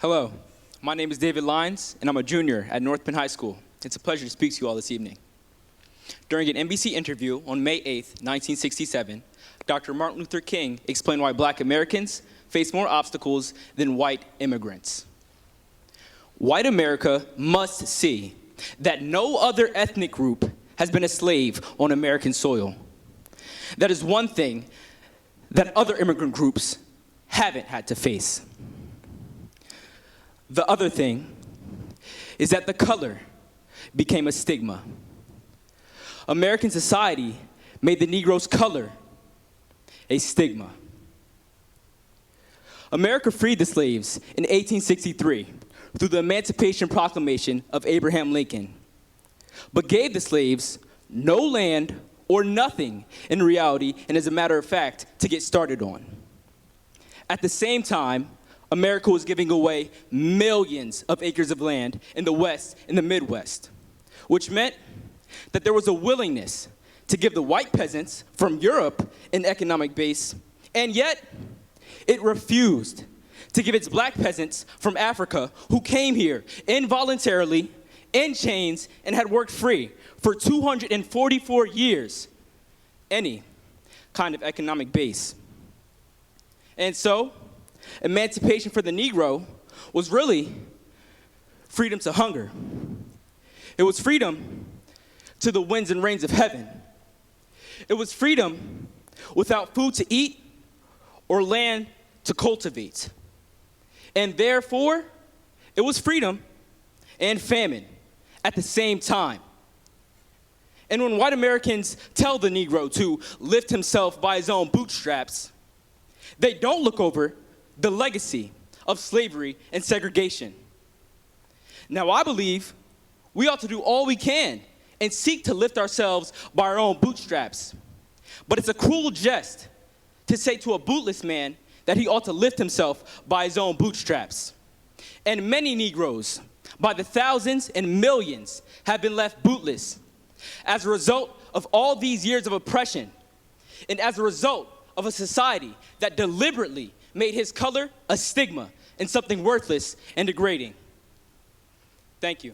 Hello, my name is David Lyons, and I'm a junior at North Penn High School. It's a pleasure to speak to you all this evening. During an NBC interview on May 8, 1967, Dr. Martin Luther King explained why black Americans face more obstacles than white immigrants. White America must see that no other ethnic group has been a slave on American soil. That is one thing that other immigrant groups haven't had to face. The other thing is that the color became a stigma. American society made the Negro's color a stigma. America freed the slaves in 1863 through the Emancipation Proclamation of Abraham Lincoln, but gave the slaves no land or nothing in reality and as a matter of fact to get started on. At the same time, America was giving away millions of acres of land in the West and the Midwest, which meant that there was a willingness to give the white peasants from Europe an economic base, and yet it refused to give its black peasants from Africa who came here involuntarily, in chains, and had worked free for 244 years, any kind of economic base. And so, emancipation for the Negro was really freedom to hunger. It was freedom to the winds and rains of heaven. It was freedom without food to eat or land to cultivate. And therefore, it was freedom and famine at the same time. And when white Americans tell the Negro to lift himself by his own bootstraps, they don't look over the legacy of slavery and segregation. Now, I believe we ought to do all we can and seek to lift ourselves by our own bootstraps. But it's a cruel jest to say to a bootless man that he ought to lift himself by his own bootstraps. And many Negroes, by the thousands and millions, have been left bootless as a result of all these years of oppression and as a result of a society that deliberately made his color a stigma and something worthless and degrading. Thank you.